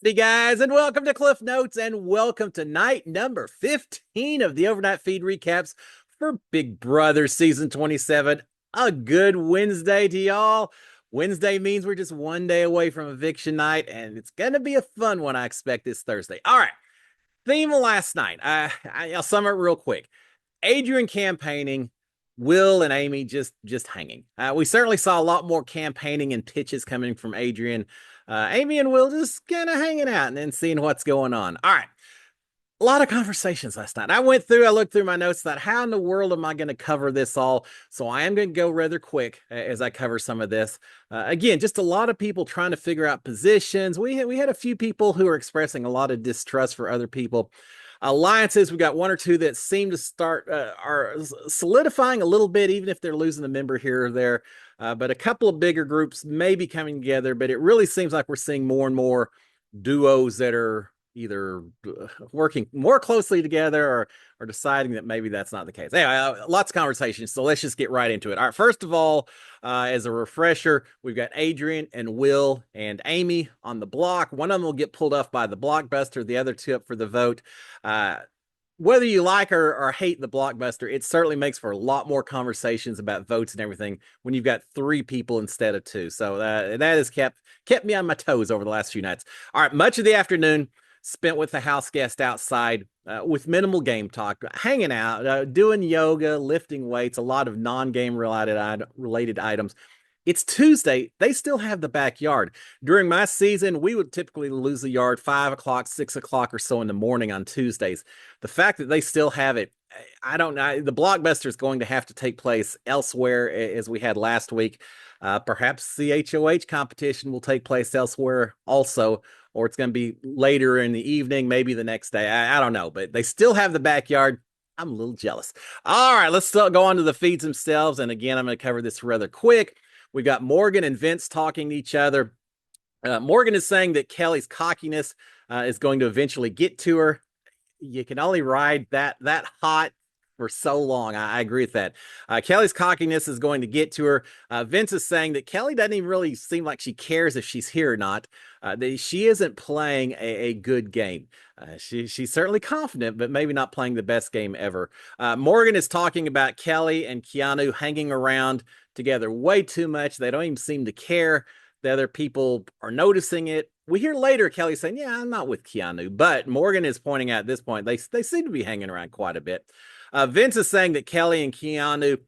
Hey guys, and welcome to Cliff Notes, and welcome to night number 15 of the overnight feed recaps for Big Brother season 27. A good Wednesday to y'all. Wednesday means we're just one day away from eviction night, and it's gonna be a fun one, I expect, this Thursday. All right, theme of last night. I'll sum it real quick. Adrian campaigning, Will and Amy just hanging. We certainly saw a lot more campaigning and pitches coming from Adrian. Amy and Will just kind of hanging out and then seeing what's going on. All right. A lot of conversations last night. I looked through my notes, thought, how in the world am I going to cover this all? So I am going to go rather quick as I cover some of this. Again, just a lot of people trying to figure out positions. We had a few people who are expressing a lot of distrust for other people. Alliances, we got one or two that seem to start are solidifying a little bit, even if they're losing a member here or there. But a couple of bigger groups may be coming together. But it really seems like we're seeing more and more duos that are either working more closely together or deciding that maybe that's not the case. Anyway, lots of conversations, so let's just get right into it. All right, first of all, as a refresher, we've got Adrian and Will and Amy on the block. One of them will get pulled off by the blockbuster, the other two up for the vote. Whether you like or hate the blockbuster, it certainly makes for a lot more conversations about votes and everything when you've got three people instead of two. So that has kept me on my toes over the last few nights. All right, much of the afternoon spent with the house guest outside with minimal game talk, hanging out, doing yoga, lifting weights, a lot of non-game related items. It's Tuesday. They still have the backyard. During my season, we would typically lose the yard 5 o'clock, 6 o'clock or so in the morning on Tuesdays. The fact that they still have it, I don't know. The blockbuster is going to have to take place elsewhere as we had last week. Perhaps the HOH competition will take place elsewhere also, or it's going to be later in the evening, maybe the next day. I don't know, but they still have the backyard. I'm a little jealous. All right, let's still go on to the feeds themselves. And again, I'm going to cover this rather quick. We've got Morgan and Vince talking to each other. Morgan is saying that Kelly's cockiness is going to eventually get to her. You can only ride that hot for so long. I agree with that. Kelly's cockiness is going to get to her. Vince is saying that Kelly doesn't even really seem like she cares if she's here or not. That she isn't playing a good game. She's certainly confident, but maybe not playing the best game ever. Morgan is talking about Kelly and Keanu hanging around together way too much. They don't even seem to care. The other people are noticing it. We hear later Kelly saying, yeah, I'm not with Keanu. But Morgan is pointing out at this point, they seem to be hanging around quite a bit. Vince is saying that Kelly and Keanu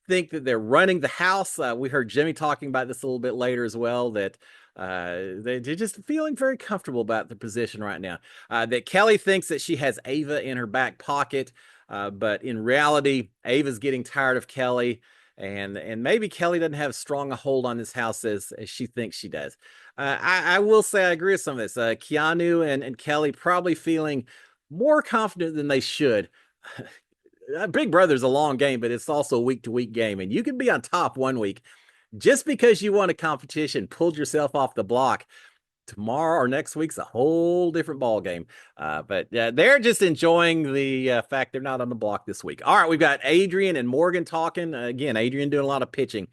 think that they're running the house. We heard Jimmy talking about this a little bit later as well, that they're just feeling very comfortable about the position right now. That Kelly thinks that she has Ava in her back pocket, but in reality, Ava's getting tired of Kelly. And maybe Kelly doesn't have as strong a hold on this house as she thinks she does. I will say I agree with some of this. Keanu and Kelly probably feeling more confident than they should. Big Brother's a long game, but it's also a week-to-week game. And you can be on top one week. Just because you won a competition, pulled yourself off the block, tomorrow or next week's a whole different ball game. But they're just enjoying the fact they're not on the block this week. All right, we've got Adrian and Morgan talking. Again, Adrian doing a lot of pitching.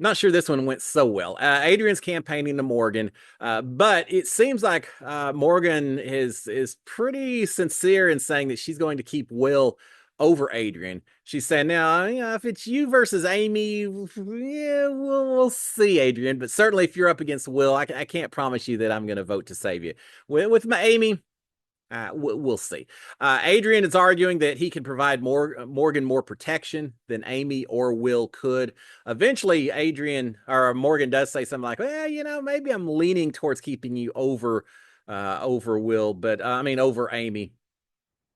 Not sure this one went so well. Adrian's campaigning to Morgan, but it seems like Morgan is pretty sincere in saying that she's going to keep Will over Adrian. She's saying, now, if it's you versus Amy, yeah, we'll see, Adrian. But certainly if you're up against Will, I can't promise you that I'm going to vote to save you. With my Amy, we'll see. Adrian is arguing that he can provide Morgan more protection than Amy or Will could. Eventually, Adrian or Morgan does say something like, well, maybe I'm leaning towards keeping you over Will, but over Amy.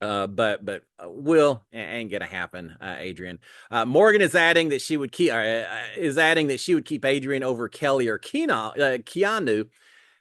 But Will ain't gonna happen, Adrian. Morgan is adding that she would keep Adrian over Kelly or Keanu.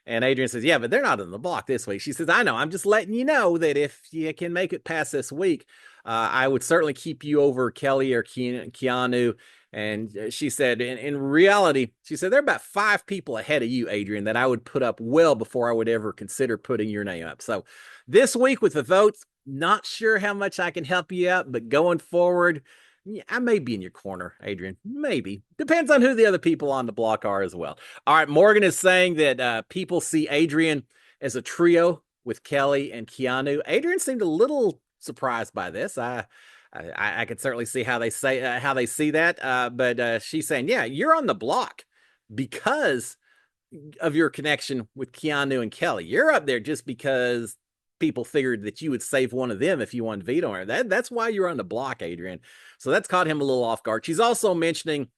And Adrian says, yeah, but they're not on the block this week. She says, I know. I'm just letting you know that if you can make it past this week, I would certainly keep you over Kelly or Keanu. And she said, in reality, she said, there are about 5 people ahead of you, Adrian, that I would put up well before I would ever consider putting your name up. So this week with the votes, not sure how much I can help you out, but going forward, yeah, I may be in your corner, Adrian. Maybe. Depends on who the other people on the block are as well. All right, Morgan is saying that people see Adrian as a trio with Kelly and Keanu. Adrian seemed a little surprised by this. I could certainly see how they say how they see that, but she's saying, yeah, you're on the block because of your connection with Keanu and Kelly. You're up there just because people figured that you would save one of them if you won veto her. That's why you're on the block, Adrian. So that's caught him a little off guard. She's also mentioning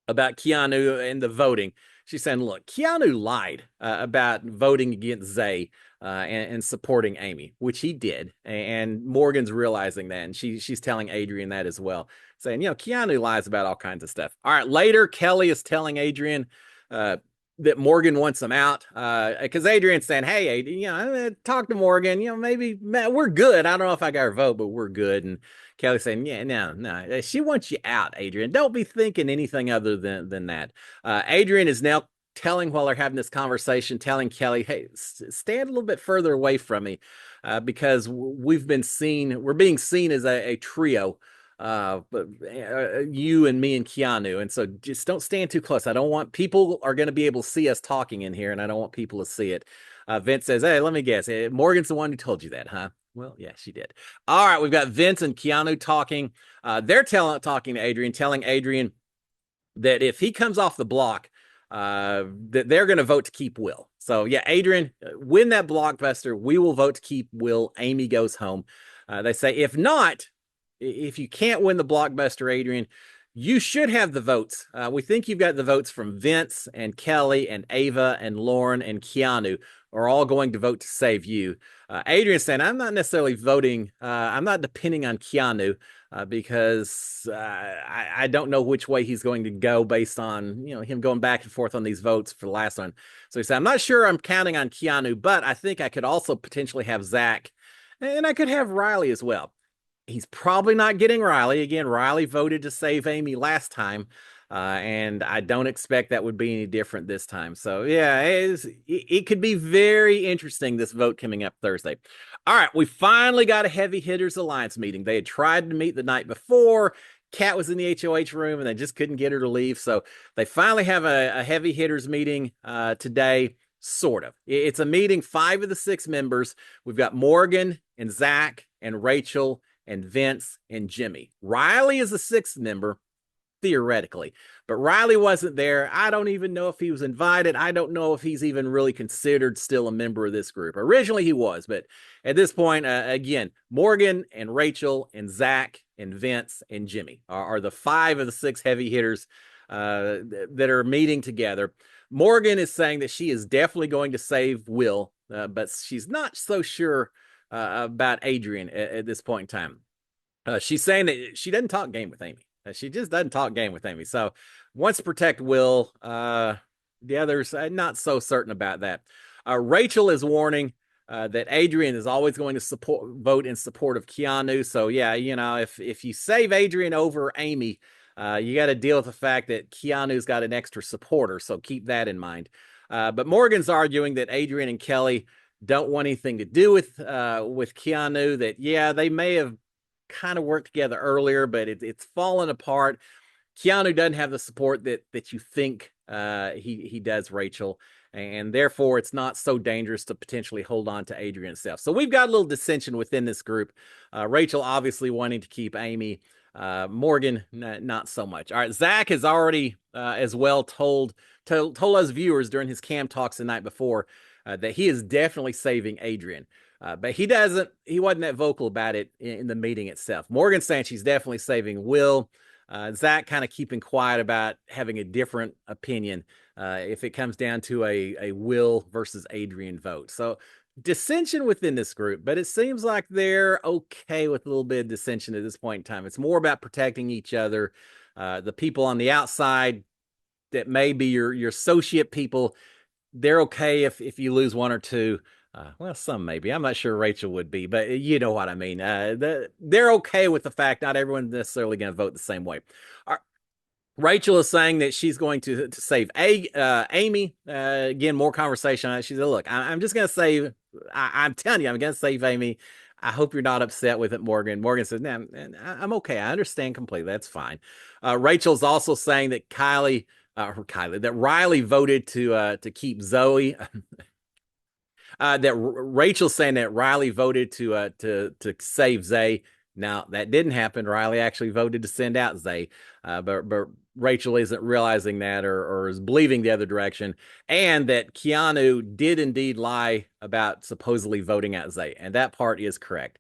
about Keanu and the voting. She's saying, look, Keanu lied about voting against Zay and supporting Amy, which he did. And Morgan's realizing that. And she's telling Adrian that as well, saying, Keanu lies about all kinds of stuff. All right, later, Kelly is telling Adrian that Morgan wants him out because Adrian's saying, hey, Adrian, talk to Morgan. Maybe we're good. I don't know if I got her vote, but we're good. And Kelly's saying, yeah, no. She wants you out, Adrian. Don't be thinking anything other than that. Adrian is now while they're having this conversation, telling Kelly, hey, stand a little bit further away from me because we're being seen as a trio. You and me and Keanu, and so just don't stand too close. I don't want people are going to be able to see us talking in here, and I don't want people to see it. Vince says, hey, let me guess, Morgan's the one who told you that, huh? Well, yeah, she did. All right, we've got Vince and Keanu talking. They're talking to Adrian, telling Adrian that if he comes off the block, that they're going to vote to keep Will. So yeah, Adrian, win that blockbuster. We will vote to keep Will. Amy goes home. They say, if not, if you can't win the blockbuster, Adrian, you should have the votes. We think you've got the votes from Vince and Kelly and Ava and Lauren and Keanu are all going to vote to save you. Adrian saying, I'm not necessarily voting. I'm not depending on Keanu because I don't know which way he's going to go based on him going back and forth on these votes for the last one. So he said, I'm not sure I'm counting on Keanu, but I think I could also potentially have Zach and I could have Riley as well. He's probably not getting Riley. Again, Riley voted to save Amy last time, and I don't expect that would be any different this time. So, yeah, it could be very interesting, this vote coming up Thursday. All right, we finally got a Heavy Hitters Alliance meeting. They had tried to meet the night before. Kat was in the HOH room, and they just couldn't get her to leave. So they finally have a Heavy Hitters meeting today. Sort of. It's a meeting, 5 of the 6 members. We've got Morgan and Zach and Rachel and Vince and Jimmy. Riley is a 6th member, theoretically, but Riley wasn't there. I don't even know if he was invited. I don't know if he's even really considered still a member of this group. Originally he was, but at this point, again, Morgan and Rachel and Zach and Vince and Jimmy are the 5 of the 6 heavy hitters that are meeting together. Morgan is saying that she is definitely going to save Will, but she's not so sure about Adrian at this point in time. She's saying that she doesn't talk game with Amy. She just doesn't talk game with Amy. So wants to protect Will. The others not so certain about that. Rachel is warning that Adrian is always going to vote in support of Keanu. So yeah, if you save Adrian over Amy, you got to deal with the fact that Keanu's got an extra supporter. So keep that in mind. But Morgan's arguing that Adrian and Kelly don't want anything to do with Keanu, that, yeah, they may have kind of worked together earlier, but it's fallen apart. Keanu doesn't have the support that you think he does, Rachel, and therefore it's not so dangerous to potentially hold on to Adrian itself. So we've got a little dissension within this group. Rachel obviously wanting to keep Amy. Morgan, not so much. All right, Zach has already as well told us viewers during his cam talks the night before that he is definitely saving Adrian. But he wasn't that vocal about it in the meeting itself. Morgan's saying she's definitely saving Will. Zach kind of keeping quiet about having a different opinion if it comes down to a Will versus Adrian vote. So dissension within this group, but it seems like they're okay with a little bit of dissension at this point in time. It's more about protecting each other. The people on the outside that may be your associate people, they're okay if you lose one or two. Well, some maybe. I'm not sure Rachel would be, but you know what I mean. They're okay with the fact not everyone's necessarily going to vote the same way. Rachel is saying that she's going to save Amy. Again, more conversation on it. She said, look, I'm just going to save, I'm telling you, I'm going to save Amy. I hope you're not upset with it, Morgan. Morgan says, nah, I'm okay. I understand completely. That's fine. Rachel's also saying that that Riley voted to keep Zoe. That Rachel's saying that Riley voted to save Zay. Now that didn't happen. Riley actually voted to send out Zay, but Rachel isn't realizing that or is believing the other direction, and that Keanu did indeed lie about supposedly voting out Zay, and that part is correct.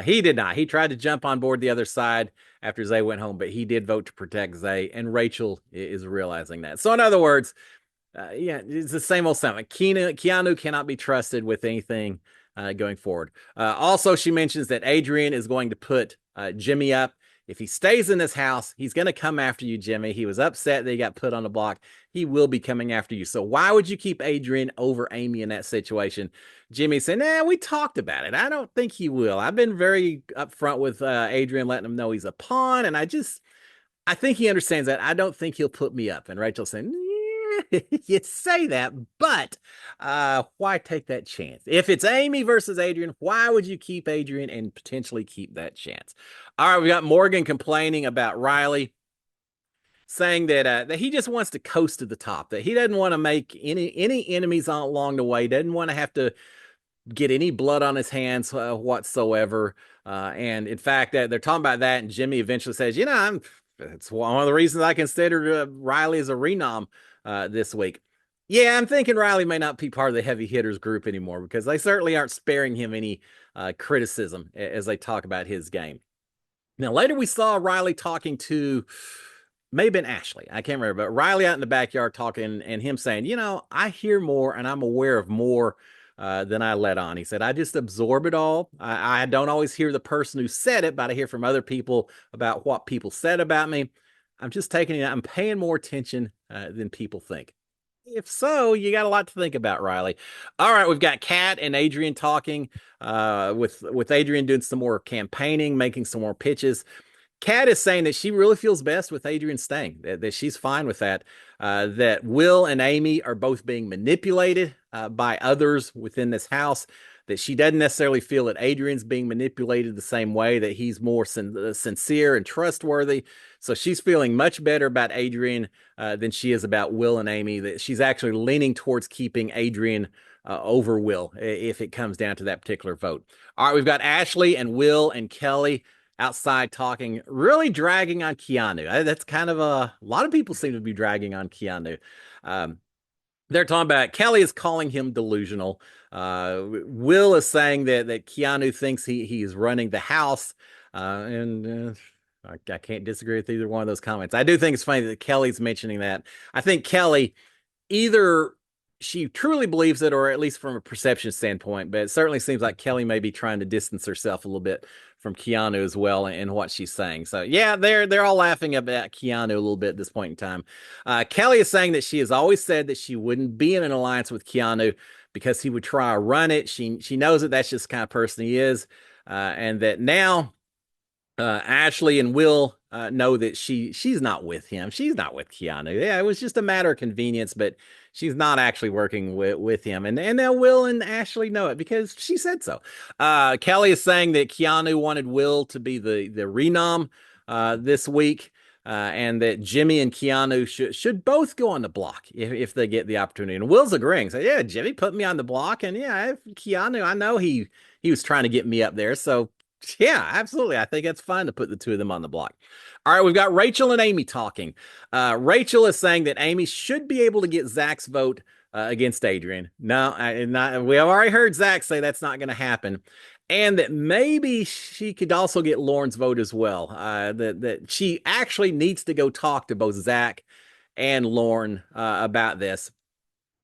He did not. He tried to jump on board the other side after Zay went home, but he did vote to protect Zay, and Rachel is realizing that. So, in other words, yeah, it's the same old sound. Keanu cannot be trusted with anything going forward. Also, she mentions that Adrian is going to put Jimmy up. If he stays in this house, he's going to come after you, Jimmy. He was upset that he got put on the block. He will be coming after you. So why would you keep Adrian over Amy in that situation? Jimmy said, nah, we talked about it. I don't think he will. I've been very upfront with Adrian, letting him know he's a pawn. And I think he understands that. I don't think he'll put me up. And Rachel saying, you say that, but why take that chance? If it's Amy versus Adrian, why would you keep Adrian and potentially keep that chance? All right, we got Morgan complaining about Riley, saying that he just wants to coast to the top, that he doesn't want to make any enemies along the way, doesn't want to have to get any blood on his hands whatsoever. And in fact, they're talking about that, and Jimmy eventually says, it's one of the reasons I considered Riley as a renom this week. Yeah, I'm thinking Riley may not be part of the heavy hitters group anymore because they certainly aren't sparing him any criticism as they talk about his game. Now, later we saw Riley talking to, may have been Ashley, I can't remember, but Riley out in the backyard talking and him saying, I hear more and I'm aware of more than I let on. He said, I just absorb it all. I don't always hear the person who said it, but I hear from other people about what people said about me. I'm just taking it. I'm paying more attention than people think. If so, you got a lot to think about, Riley. All right, we've got Kat and Adrian talking with Adrian doing some more campaigning, making some more pitches. Kat is saying that she really feels best with Adrian staying, that she's fine with that, that Will and Amy are both being manipulated by others within this house, that she doesn't necessarily feel that Adrian's being manipulated the same way, that he's more sincere and trustworthy. So she's feeling much better about Adrian than she is about Will and Amy, that she's actually leaning towards keeping Adrian over Will if it comes down to that particular vote. All right, we've got Ashley and Will and Kelly outside talking, really dragging on Keanu. That's kind of a lot of people seem to be dragging on Keanu. They're talking about Kelly is calling him delusional. Will is saying that Keanu thinks he is running the house, and I can't disagree with either one of those comments. I do think it's funny that Kelly's mentioning that. I think Kelly either she truly believes it, or at least from a perception standpoint, but it certainly seems like Kelly may be trying to distance herself a little bit from Keanu as well in what she's saying. So yeah, they're all laughing about Keanu a little bit at this point in time. Kelly is saying that she has always said that she wouldn't be in an alliance with Keanu because he would try to run it. She knows that that's just the kind of person he is, and that now Ashley and Will know that she's not with him. She's not with Keanu. Yeah, it was just a matter of convenience, but she's not actually working with him. And now Will and Ashley know it because she said so. Kelly is saying that Keanu wanted Will to be the renom this week. And that Jimmy and Keanu should both go on the block if they get the opportunity. And Will's agreeing. So yeah, Jimmy put me on the block, and yeah, Keanu, I know he was trying to get me up there. So yeah, absolutely. I think it's fine to put the two of them on the block. All right, we've got Rachel and Amy talking. Rachel is saying that Amy should be able to get Zach's vote against Adrian. No, we have already heard Zach say that's not going to happen. And that maybe she could also get Lauren's vote as well. That she actually needs to go talk to both Zach and Lauren about this.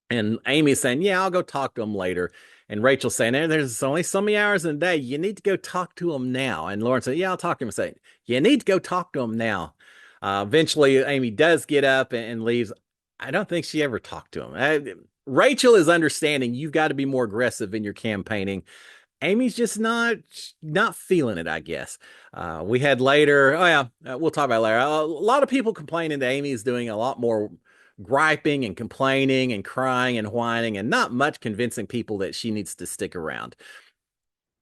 And Amy's saying, yeah, I'll go talk to him later. And Rachel's saying, there's only so many hours in a day. You need to go talk to him now. And Lauren said, yeah, I'll talk to him. Saying, you need to go talk to him now. Eventually, Amy does get up and leaves. I don't think she ever talked to him. Rachel is understanding you've got to be more aggressive in your campaigning. Amy's just not feeling it, I guess. We had later, we'll talk about it later. A lot of people complaining that Amy is doing a lot more griping and complaining and crying and whining, and not much convincing people that she needs to stick around.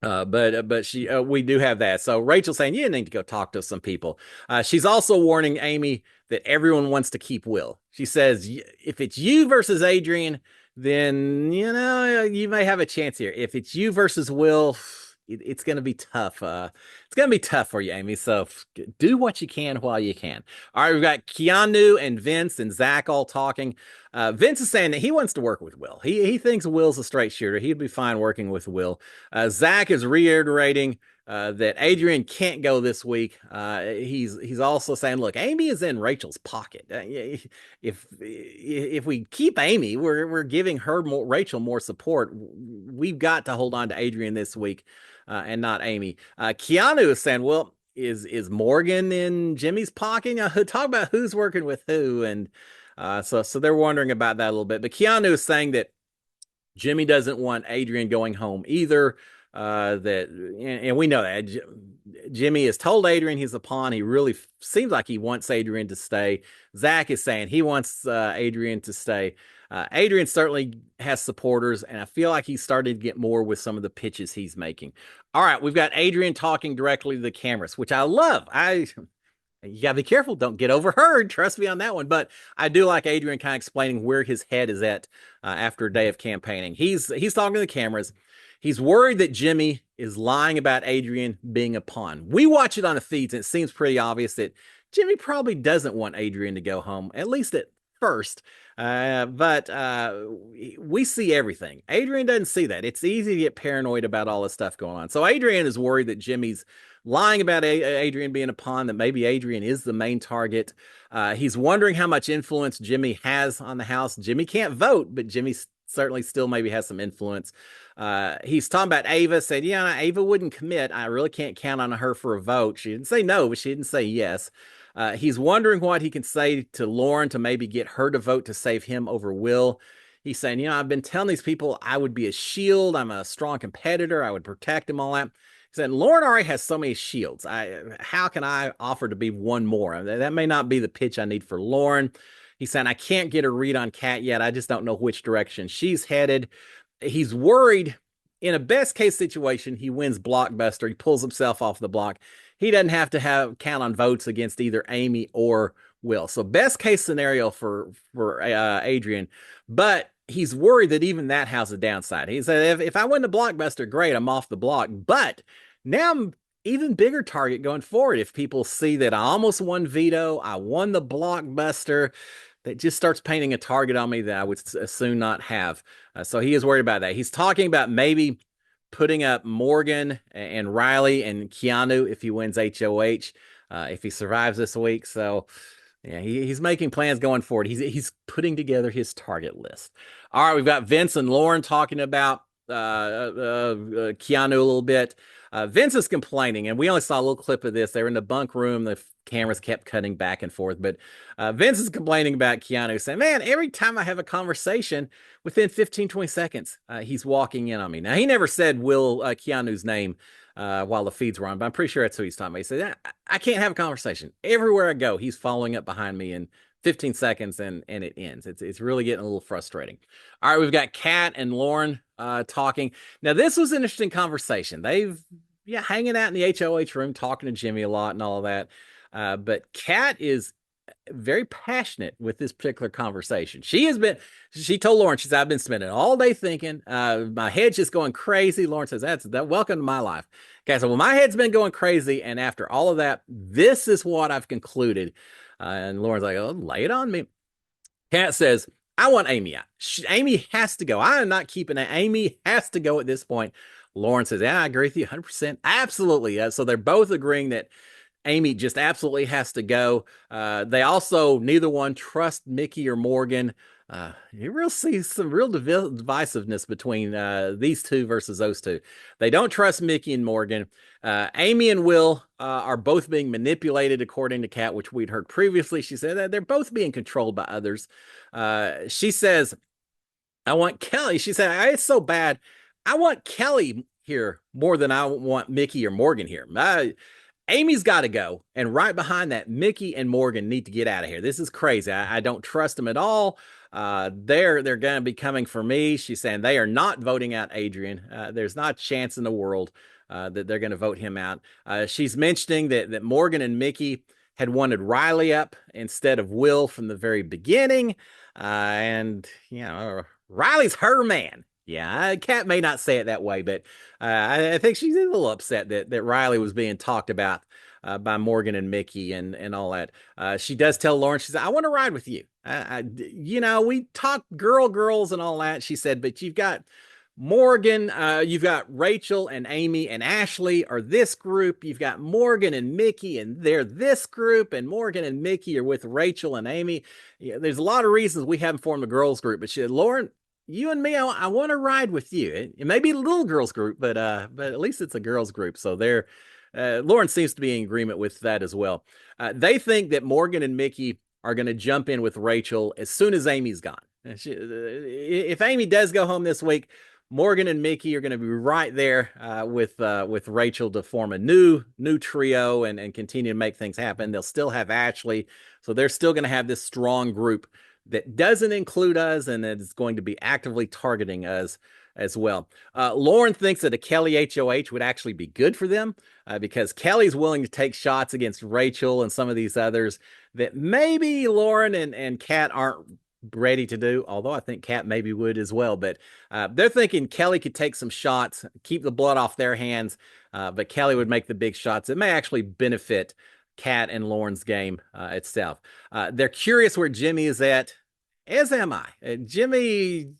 But she we do have that. So Rachel's saying you need to go talk to some people. She's also warning Amy that everyone wants to keep Will. She says if it's you versus Adrian, then you may have a chance here. If it's you versus Will, it's going to be tough. It's going to be tough for you, Amy. So do what you can while you can. All right, we've got Keanu and Vince and Zach all talking. Vince is saying that he wants to work with Will. He thinks Will's a straight shooter. He'd be fine working with Will. Zach is reiterating that Adrian can't go this week. He's also saying, look, Amy is in Rachel's pocket. If we keep Amy, we're giving Rachel more support. We've got to hold on to Adrian this week, and not Amy. Keanu is saying, well, is Morgan in Jimmy's pocket? Talk about who's working with who, and so they're wondering about that a little bit. But Keanu is saying that Jimmy doesn't want Adrian going home either. And we know that Jimmy has told Adrian he's a pawn. He really seems like he wants Adrian to stay. Zach is saying he wants Adrian to stay. Adrian certainly has supporters, and I feel like he's starting to get more with some of the pitches he's making. All right, we've got Adrian talking directly to the cameras, which I love. You gotta be careful. Don't get overheard. Trust me on that one. But I do like Adrian kind of explaining where his head is at after a day of campaigning. He's talking to the cameras. He's worried that Jimmy is lying about Adrian being a pawn. We watch it on the feeds, and it seems pretty obvious that Jimmy probably doesn't want Adrian to go home, at least at first. But we see everything. Adrian doesn't see that. It's easy to get paranoid about all this stuff going on. So Adrian is worried that Jimmy's lying about Adrian being a pawn, that maybe Adrian is the main target. He's wondering how much influence Jimmy has on the house. Jimmy can't vote, but Jimmy certainly still maybe has some influence. He's talking about Ava, said, yeah, Ava wouldn't commit. I really can't count on her for a vote. She didn't say no, but she didn't say yes. He's wondering what he can say to Lauren to maybe get her to vote to save him over Will. He's saying, I've been telling these people I would be a shield. I'm a strong competitor. I would protect him, all that. He said, Lauren already has so many shields. How can I offer to be one more? That may not be the pitch I need for Lauren. He's saying, I can't get a read on Kat yet. I just don't know which direction she's headed. He's worried in a best case situation, he wins Blockbuster. He pulls himself off the block. He doesn't have to count on votes against either Amy or Will. So best case scenario for Adrian, but he's worried that even that has a downside. He said, if I win the Blockbuster, great, I'm off the block. But now I'm even bigger target going forward. If people see that I almost won veto, I won the Blockbuster, that just starts painting a target on me that I would soon not have. So he is worried about that. He's talking about maybe putting up Morgan and Riley and Keanu if he wins HOH, if he survives this week. So yeah, he's making plans going forward. He's putting together his target list. All right, we've got Vince and Lauren talking about Keanu a little bit. Vince is complaining, and we only saw a little clip of this. They were in the bunk room. The cameras kept cutting back and forth, but Vince is complaining about Keanu, saying, man, every time I have a conversation, within 15, 20 seconds, he's walking in on me. Now, he never said Keanu's name while the feeds were on, but I'm pretty sure that's who he's talking about. He said, I can't have a conversation. Everywhere I go, he's following up behind me in 15 seconds, and it ends. It's really getting a little frustrating. All right, we've got Kat and Lauren talking. Now, this was an interesting conversation. They've hanging out in the HOH room, talking to Jimmy a lot and all of that. But Kat is very passionate with this particular conversation. She told Lauren, she said, I've been spending all day thinking, my head's just going crazy. Lauren says, that welcome to my life. Okay, so my head's been going crazy. And after all of that, this is what I've concluded. And Lauren's like, oh, lay it on me. Kat says, I want Amy out. Amy has to go. I am not keeping it. Amy has to go at this point. Lauren says, I agree with you 100%. Absolutely. So they're both agreeing that Amy just absolutely has to go. They also, neither one trust Mickey or Morgan. You really see some real divisiveness between these two versus those two. They don't trust Mickey and Morgan. Amy and Will are both being manipulated, according to Kat, which we'd heard previously. She said that they're both being controlled by others. She says, I want Kelly. She said, it's so bad. I want Kelly here more than I want Mickey or Morgan here. Amy's got to go. And right behind that, Mickey and Morgan need to get out of here. This is crazy. I don't trust them at all. They're going to be coming for me. She's saying they are not voting out Adrian. There's not a chance in the world that they're going to vote him out. She's mentioning that Morgan and Mickey had wanted Riley up instead of Will from the very beginning. And, Riley's her man. Yeah, Kat may not say it that way, but I think she's a little upset that Riley was being talked about by Morgan and Mickey and all that. She does tell Lauren, she said, "I want to ride with you. We talk girls and all that." She said, "But you've got Morgan, you've got Rachel and Amy and Ashley are this group. You've got Morgan and Mickey, and they're this group. And Morgan and Mickey are with Rachel and Amy. Yeah, there's a lot of reasons we haven't formed a girls group." But she said, "Lauren, you and me, I want to ride with you. It may be a little girls group, but at least it's a girls group." So there, Lauren seems to be in agreement with that as well. They think that Morgan and Mickey are going to jump in with Rachel as soon as Amy's gone. If Amy does go home this week, Morgan and Mickey are going to be right there with Rachel to form a new trio and continue to make things happen. They'll still have Ashley, so they're still going to have this strong group that doesn't include us and that is going to be actively targeting us as well. Lauren thinks that a Kelly HOH would actually be good for them because Kelly's willing to take shots against Rachel and some of these others that maybe Lauren and Kat aren't ready to do, although I think Kat maybe would as well. But they're thinking Kelly could take some shots, keep the blood off their hands, but Kelly would make the big shots. It may actually benefit Kat and Lauren's game itself. They're curious where Jimmy is at, as am I. Jimmy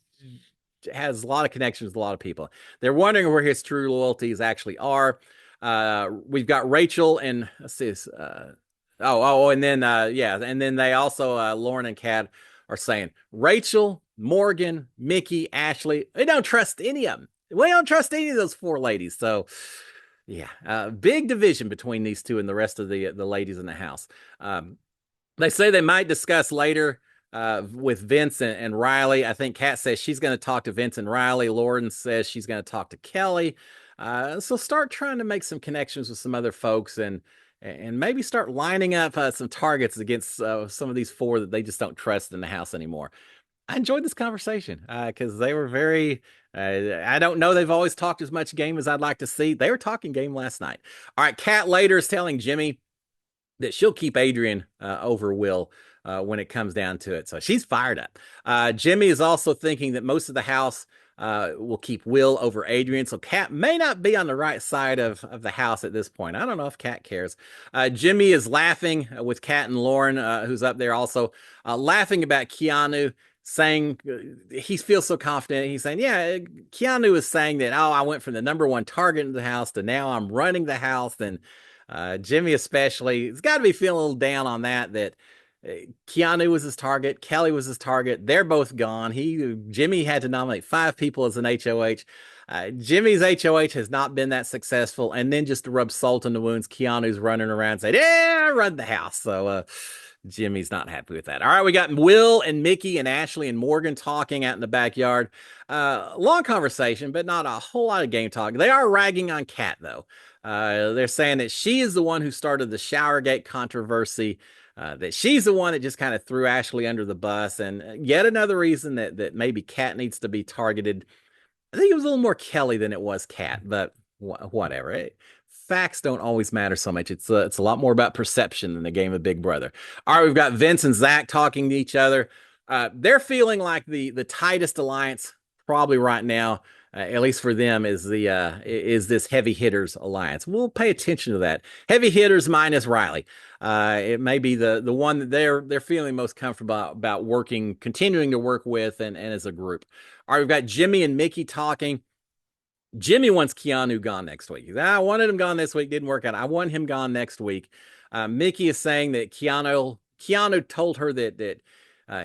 has a lot of connections with a lot of people. They're wondering where his true loyalties actually are. We've got Rachel and let's see. And then they also Lauren and Kat are saying Rachel, Morgan, Mickey, Ashley. We don't trust any of them. We don't trust any of those four ladies. So yeah, big division between these two and the rest of the ladies in the house. They say they might discuss later with Vince and Riley. I think Kat says she's going to talk to Vince and Riley. Lauren says she's going to talk to Kelly. So start trying to make some connections with some other folks and maybe start lining up some targets against some of these four that they just don't trust in the house anymore. I enjoyed this conversation because they were very. I don't know. They've always talked as much game as I'd like to see. They were talking game last night. All right. Kat later is telling Jimmy that she'll keep Adrian over Will when it comes down to it. So she's fired up. Jimmy is also thinking that most of the house will keep Will over Adrian. So Kat may not be on the right side of the house at this point. I don't know if Kat cares. Jimmy is laughing with Kat and Lauren, who's up there also, laughing about Keanu, saying he feels so confident. He's saying, yeah, Keanu is saying that, oh, I went from the number one target in the house to now I'm running the house. And Jimmy especially, has got to be feeling a little down on that Keanu was his target. Kelly was his target. They're both gone. Jimmy had to nominate 5 people as an HOH. Jimmy's HOH has not been that successful. And then just to rub salt in the wounds, Keanu's running around saying, yeah, I run the house. So Jimmy's not happy with that. All right, we got Will and Mickey and Ashley and Morgan talking out in the backyard. Long conversation, but not a whole lot of game talk. They are ragging on Kat, though. They're saying that she is the one who started the Showergate controversy. That she's the one that just kind of threw Ashley under the bus, and yet another reason that maybe Kat needs to be targeted. I think it was a little more Kelly than it was Kat, but whatever. Facts don't always matter so much. It's a lot more about perception than the game of Big Brother. All right, we've got Vince and Zach talking to each other. They're feeling like the tightest alliance probably right now, at least for them, is this heavy hitters alliance. We'll pay attention to that. Heavy hitters minus Riley. It may be the one that they're feeling most comfortable about continuing to work with and as a group. All right, we've got Jimmy and Mickey talking. Jimmy wants Keanu gone next week. I wanted him gone this week, didn't work out. I want him gone next week. Mickey is saying that Keanu told her that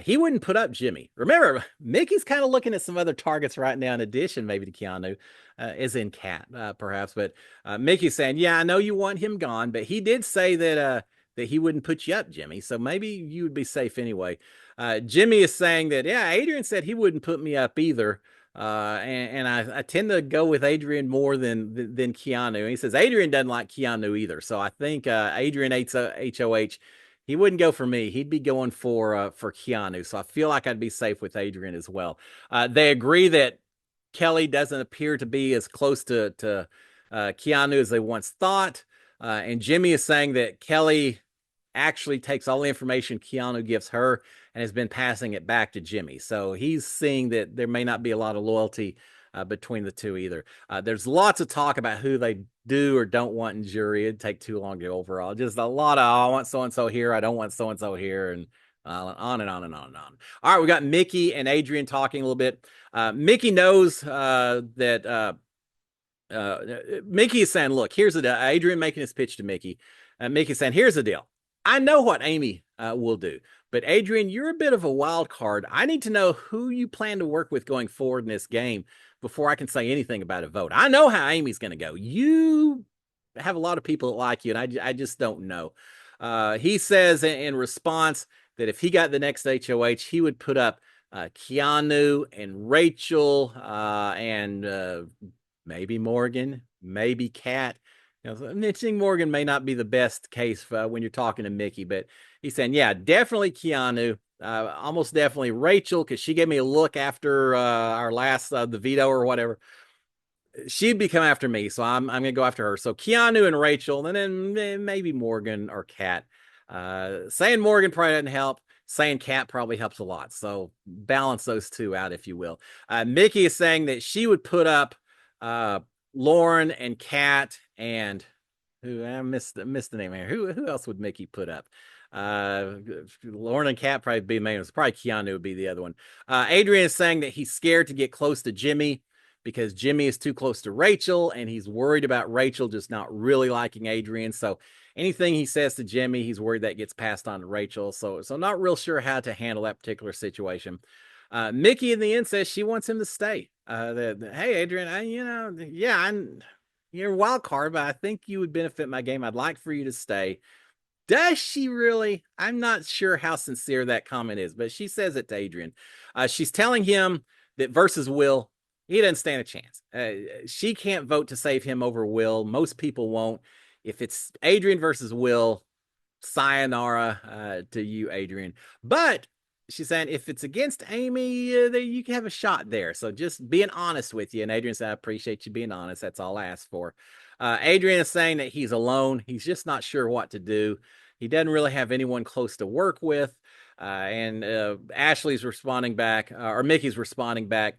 he wouldn't put up Jimmy. Remember, Mickey's kind of looking at some other targets right now in addition maybe to Keanu, as in Kat, perhaps. But Mickey's saying, yeah, I know you want him gone, but he did say that he wouldn't put you up, Jimmy. So maybe you would be safe anyway. Jimmy is saying that, yeah, Adrian said he wouldn't put me up either. And I tend to go with Adrian more than Keanu. And he says Adrian doesn't like Keanu either. So I think Adrian HOH, he wouldn't go for me. He'd be going for Keanu. So I feel like I'd be safe with Adrian as well. They agree that Kelly doesn't appear to be as close to Keanu as they once thought. And Jimmy is saying that Kelly actually takes all the information Keanu gives her and has been passing it back to Jimmy. So he's seeing that there may not be a lot of loyalty between the two either. There's lots of talk about who they do or don't want in jury. It'd take too long to go over all. Just a lot of, oh, I want so-and-so here, I don't want so-and-so here, and on and on and on and on. All right, we got Mickey and Adrian talking a little bit. Mickey knows that Mickey is saying, look, here's the deal. Adrian making his pitch to Mickey. Mickey saying, here's the deal. I know what Amy will do, but Adrian, you're a bit of a wild card. I need to know who you plan to work with going forward in this game before I can say anything about a vote. I know how Amy's going to go. You have a lot of people that like you, and I just don't know. He says in response that if he got the next HOH, he would put up Keanu and Rachel and maybe Morgan, maybe Kat. You know, mentioning Morgan may not be the best case when you're talking to Mickey, but he's saying, yeah, definitely Keanu, almost definitely Rachel, because she gave me a look after our last the veto or whatever. She'd be coming after me, so I'm gonna go after her. So Keanu and Rachel, and then maybe Morgan or Kat. Saying Morgan probably doesn't help. Saying Kat probably helps a lot. So balance those two out, if you will. Mickey is saying that she would put up Lauren and Kat and who I missed the name here. Who else would Mickey put up? Lauren and Kat probably be the main ones. Probably Keanu would be the other one. Adrian is saying that he's scared to get close to Jimmy because Jimmy is too close to Rachel, and he's worried about Rachel just not really liking Adrian. So anything he says to Jimmy, he's worried that gets passed on to Rachel. So not real sure how to handle that particular situation. Mickey in the end says she wants him to stay. Hey, Adrian, you're a wild card, but I think you would benefit my game. I'd like for you to stay. Does she really? I'm not sure how sincere that comment is, but she says it to Adrian. She's telling him that versus Will, he doesn't stand a chance. She can't vote to save him over Will. Most people won't. If it's Adrian versus Will, sayonara to you, Adrian. But she's saying if it's against Amy, you can have a shot there. So just being honest with you. And Adrian said, I appreciate you being honest. That's all I asked for. Adrian is saying that he's alone. He's just not sure what to do. He doesn't really have anyone close to work with. And Ashley's responding back, or Mickey's responding back,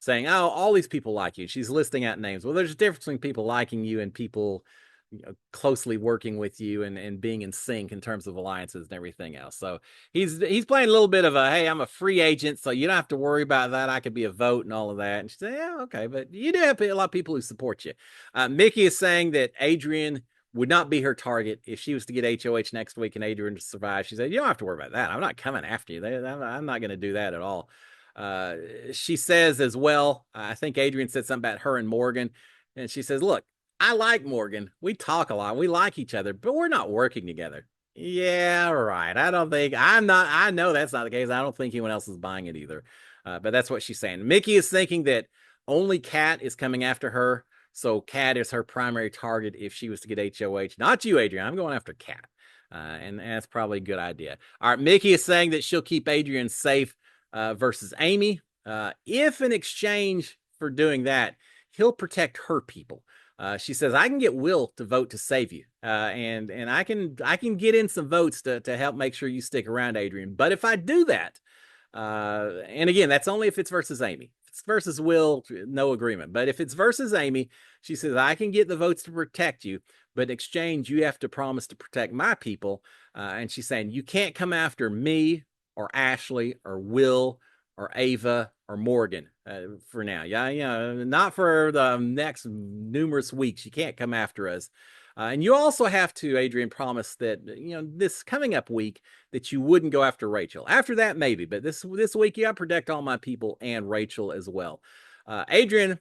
saying, oh, all these people like you. She's listing out names. Well, there's a difference between people liking you and people closely working with you and being in sync in terms of alliances and everything else. So he's playing a little bit of a, hey, I'm a free agent, so you don't have to worry about that. I could be a vote and all of that. And she said, yeah, okay, but you do have a lot of people who support you. Mickey is saying that Adrian would not be her target if she was to get HOH next week and Adrian to survive. She said, you don't have to worry about that. I'm not coming after you. I'm not going to do that at all. She says as well, I think Adrian said something about her and Morgan, and she says, look, I like Morgan. We talk a lot. We like each other, but we're not working together. Yeah, right. I know that's not the case. I don't think anyone else is buying it either. But that's what she's saying. Mickey is thinking that only Kat is coming after her. So Kat is her primary target if she was to get HOH. Not you, Adrian. I'm going after Kat. And that's probably a good idea. All right. Mickey is saying that she'll keep Adrian safe versus Amy. If in exchange for doing that, he'll protect her people. She says, I can get Will to vote to save you. And I can get in some votes to help make sure you stick around, Adrian. But if I do that, and again, that's only if it's versus Amy. If it's versus Will, no agreement. But if it's versus Amy, she says, I can get the votes to protect you. But in exchange, you have to promise to protect my people. And she's saying, you can't come after me or Ashley or Will or Ava or Morgan for now. Yeah, not for the next numerous weeks. You can't come after us. And you also have to, Adrian, promise that, this coming up week that you wouldn't go after Rachel. After that, maybe. But this week, you got to protect all my people and Rachel as well. Adrian,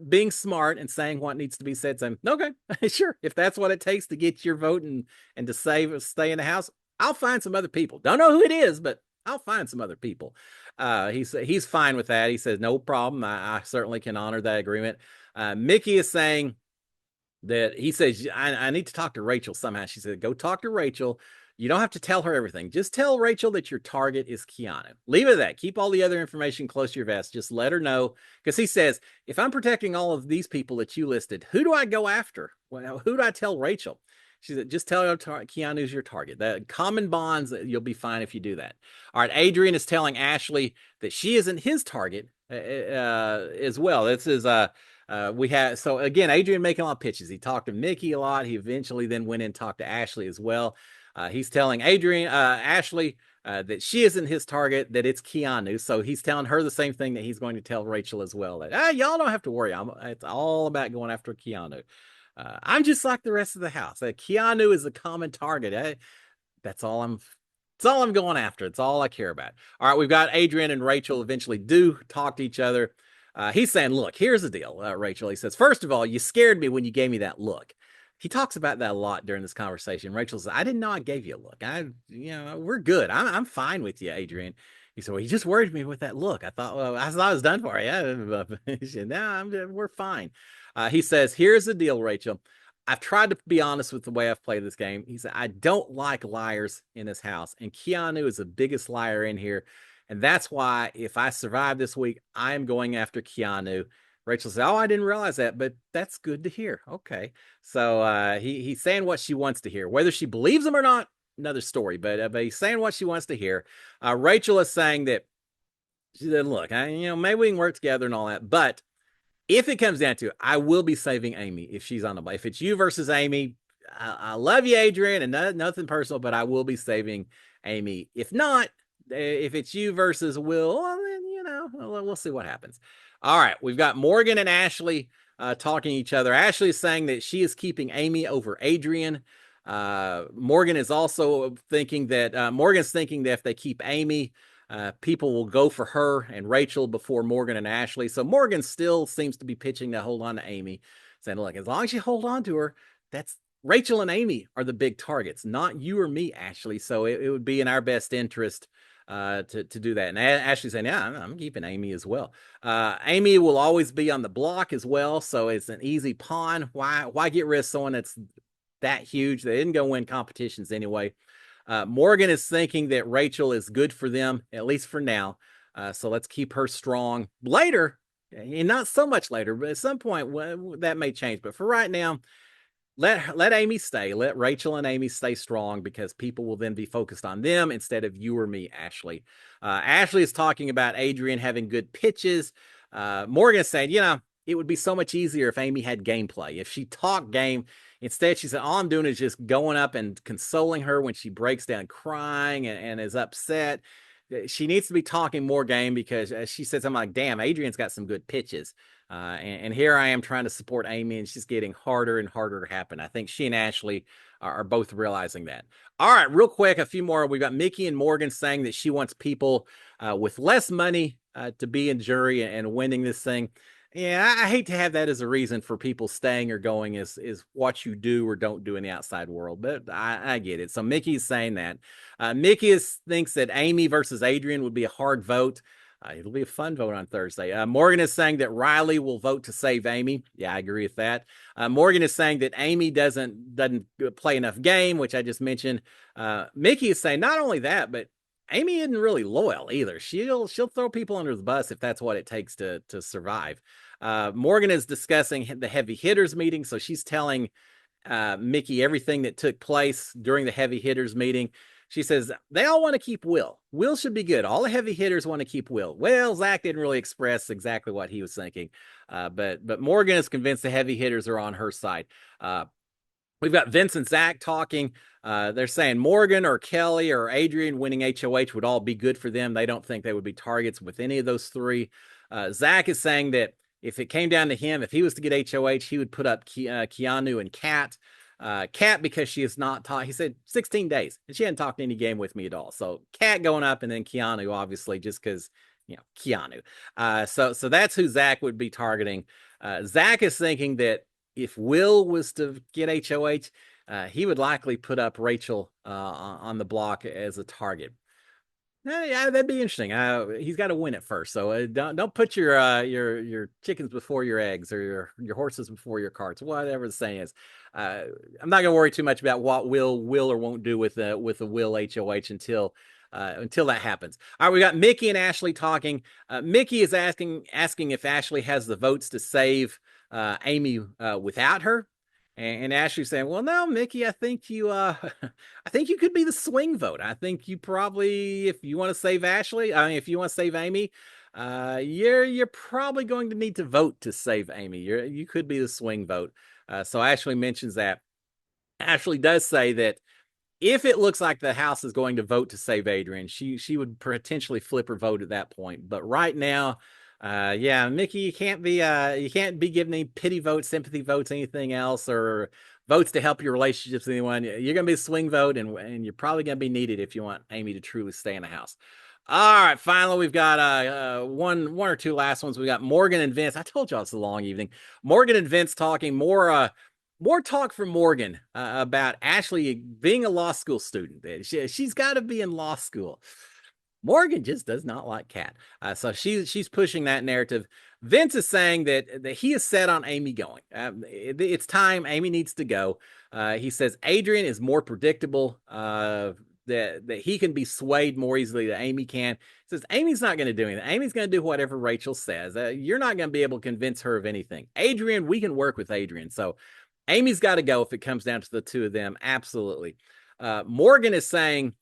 being smart and saying what needs to be said, saying, okay, sure. If that's what it takes to get your vote and to stay in the house, I'll find some other people. Don't know who it is, but I'll find some other people. He's fine with that. He says, no problem. I certainly can honor that agreement. Mickey is saying that he says, I need to talk to Rachel somehow. She said, go talk to Rachel. You don't have to tell her everything. Just tell Rachel that your target is Keanu. Leave it at that. Keep all the other information close to your vest. Just let her know. Because he says, if I'm protecting all of these people that you listed, who do I go after? Well, who do I tell Rachel? She said, just tell Keanu's your target. The common bonds, you'll be fine if you do that. All right. Adrian is telling Ashley that she isn't his target as well. This is we had so again, Adrian making a lot of pitches. He talked to Mickey a lot. He eventually then went in and talked to Ashley as well. He's telling Ashley that she isn't his target, that it's Keanu. So he's telling her the same thing that he's going to tell Rachel as well. That y'all don't have to worry. It's all about going after Keanu. I'm just like the rest of the house. Keanu is a common target. That's all I'm. That's all I'm going after. It's all I care about. All right, we've got Adrian and Rachel eventually do talk to each other. He's saying, "Look, here's the deal, Rachel." He says, "First of all, you scared me when you gave me that look." He talks about that a lot during this conversation. Rachel says, "I didn't know I gave you a look. We're good. I'm fine with you, Adrian." He said, "Well, you just worried me with that look. I thought, well, I thought I was done for you." He said, "No, we're fine." He says, "Here's the deal, Rachel. I've tried to be honest with the way I've played this game." He said, "I don't like liars in this house, and Keanu is the biggest liar in here. And that's why if I survive this week, I am going after Keanu." Rachel said, "Oh, I didn't realize that, but that's good to hear." Okay. So he's saying what she wants to hear. Whether she believes him or not, another story, but he's saying what she wants to hear. Rachel is saying that she said, "Look, maybe we can work together and all that, but if it comes down to it, I will be saving Amy if she's on the play. If it's you versus Amy, I love you, Adrian, and nothing personal, but I will be saving Amy. If not, if it's you versus Will, well, then, we'll see what happens." All right, we've got Morgan and Ashley talking to each other. Ashley is saying that she is keeping Amy over Adrian. Morgan is also thinking that Morgan's thinking that if they keep Amy, people will go for her and Rachel before Morgan and Ashley. So Morgan still seems to be pitching to hold on to Amy, saying, "Look, as long as you hold on to her, that's Rachel and Amy are the big targets, not you or me, Ashley. So it would be in our best interest to do that." And Ashley saying, "Yeah, I'm keeping Amy as well." Amy will always be on the block as well, so it's an easy pawn. Why get rid of someone that's that huge? They didn't go win competitions anyway. Morgan is thinking that Rachel is good for them, at least for now. So let's keep her strong. Later, and not so much later, but at some point that may change. But for right now, let Amy stay. Let Rachel and Amy stay strong, because people will then be focused on them instead of you or me, Ashley. Ashley is talking about Adrian having good pitches. Morgan is saying, it would be so much easier if Amy had gameplay. If she talked game, instead she said, all I'm doing is just going up and consoling her when she breaks down crying and is upset. She needs to be talking more game, because she said something like, "Damn, Adrian's got some good pitches." And here I am trying to support Amy, and she's getting harder and harder to happen. I think she and Ashley are both realizing that. All right, real quick, a few more. We've got Mickey and Morgan saying that she wants people with less money to be in jury and winning this thing. Yeah, I hate to have that as a reason for people staying or going, is what you do or don't do in the outside world, but I get it. So Mickey's saying that. Mickey thinks that Amy versus Adrian would be a hard vote. It'll be a fun vote on Thursday. Morgan is saying that Riley will vote to save Amy. Yeah, I agree with that. Morgan is saying that Amy doesn't play enough game, which I just mentioned. Mickey is saying not only that, but Amy isn't really loyal either. She'll throw people under the bus if that's what it takes to survive. Morgan is discussing the heavy hitters meeting, so she's telling Mickey everything that took place during the heavy hitters meeting. She says they all want to keep Will. Will should be good. All the heavy hitters want to keep Will. Well, Zach didn't really express exactly what he was thinking, but Morgan is convinced the heavy hitters are on her side. We've got Vince and Zach talking. They're saying Morgan or Kelly or Adrian winning HOH would all be good for them. They don't think they would be targets with any of those three. Zach is saying that if it came down to him, if he was to get HOH, he would put up Keanu and Kat. Kat, because she has not taught, he said 16 days, and she hadn't talked any game with me at all. So Kat going up, and then Keanu, obviously, just because, Keanu. So that's who Zach would be targeting. Zach is thinking that if Will was to get HOH, he would likely put up Rachel on the block as a target. Yeah, that'd be interesting. He's got to win it first, so don't put your chickens before your eggs, or your horses before your carts, whatever the saying is. I'm not gonna worry too much about what will or won't do with the Will HOH until that happens. All right, we got Mickey and Ashley talking. Mickey is asking if Ashley has the votes to save Amy without her. And Ashley's saying, well, no, Mickey, I think you I think you could be the swing vote. I think you probably, if you want to save Ashley, I mean, if you want to save Amy, you're probably going to need to vote to save Amy. You could be the swing vote. So Ashley mentions that. Ashley does say that if it looks like the House is going to vote to save Adrian, she would potentially flip her vote at that point. But right now, yeah, Mickey, you can't be giving any pity votes, sympathy votes, anything else, or votes to help your relationships with anyone. You're gonna be a swing vote, and you're probably gonna be needed if you want Amy to truly stay in the House. All right, finally, we've got one or two last ones. We got Morgan and Vince. I told y'all it's a long evening. Morgan and Vince talking more talk from Morgan about Ashley being a law school student. She's got to be in law school. Morgan just does not like Kat, so she's pushing that narrative. Vince is saying that he is set on Amy going. It's time. Amy needs to go. He says Adrian is more predictable. That he can be swayed more easily than Amy can. He says Amy's not going to do anything. Amy's going to do whatever Rachel says. You're not going to be able to convince her of anything. Adrian, we can work with Adrian. So Amy's got to go if it comes down to the two of them. Absolutely. Morgan is saying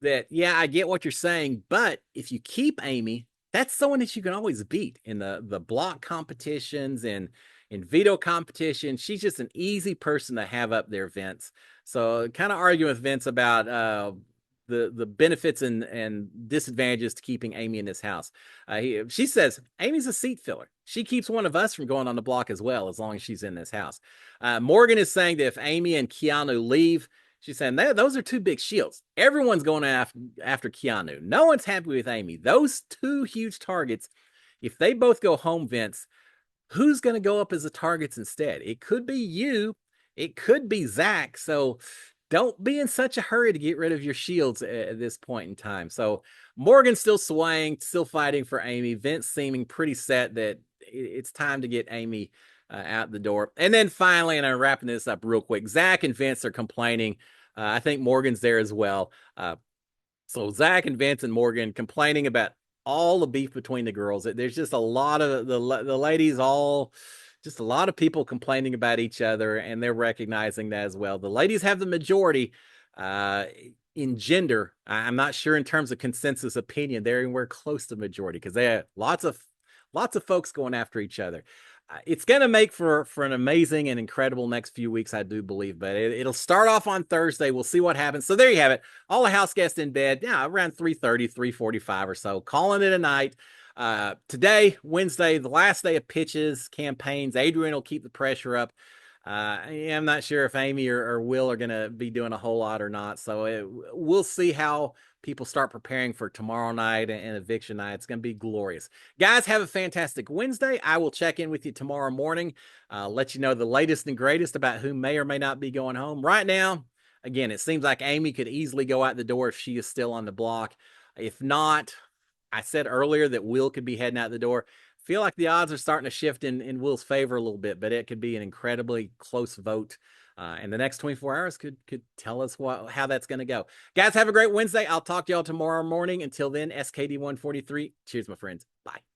that, yeah, I get what you're saying, but if you keep Amy, that's someone that you can always beat in the block competitions and in veto competition. She's just an easy person to have up there, Vince. So kind of arguing with Vince about the benefits and disadvantages to keeping Amy in this house. She says Amy's a seat filler. She keeps one of us from going on the block as well, as long as she's in this house. Morgan is saying that if Amy and Keanu leave, she's saying those are two big shields. Everyone's going after Keanu. No one's happy with Amy. Those two huge targets, if they both go home, Vince, who's going to go up as the targets instead? It could be you. It could be Zach. So don't be in such a hurry to get rid of your shields at this point in time. So Morgan's still swaying, still fighting for Amy. Vince seeming pretty set that it's time to get Amy out the door. And then finally, and I'm wrapping this up real quick, Zach and Vince are complaining. I think Morgan's there as well. So Zach and Vince and Morgan complaining about all the beef between the girls. There's just a lot of the ladies, all just a lot of people complaining about each other, and they're recognizing that as well. The ladies have the majority in gender. I'm not sure in terms of consensus opinion. They're anywhere close to majority because they have lots of folks going after each other. It's going to make for an amazing and incredible next few weeks, I do believe. But it'll start off on Thursday. We'll see what happens. So there you have it. All the house guests in bed, yeah, around 3:30, 3:45 or so. Calling it a night. Today, Wednesday, the last day of pitches, campaigns. Adrian will keep the pressure up. I'm not sure if Amy or Will are going to be doing a whole lot or not. So we'll see how people start preparing for tomorrow night and eviction night. It's going to be glorious. Guys, have a fantastic Wednesday. I will check in with you tomorrow morning, let you know the latest and greatest about who may or may not be going home. Right now, again, it seems like Amy could easily go out the door if she is still on the block. If not, I said earlier that Will could be heading out the door. Feel like the odds are starting to shift in Will's favor a little bit, but it could be an incredibly close vote. And the next 24 hours could tell us how that's going to go. Guys, have a great Wednesday. I'll talk to y'all tomorrow morning. Until then, SKD 143. Cheers, my friends. Bye.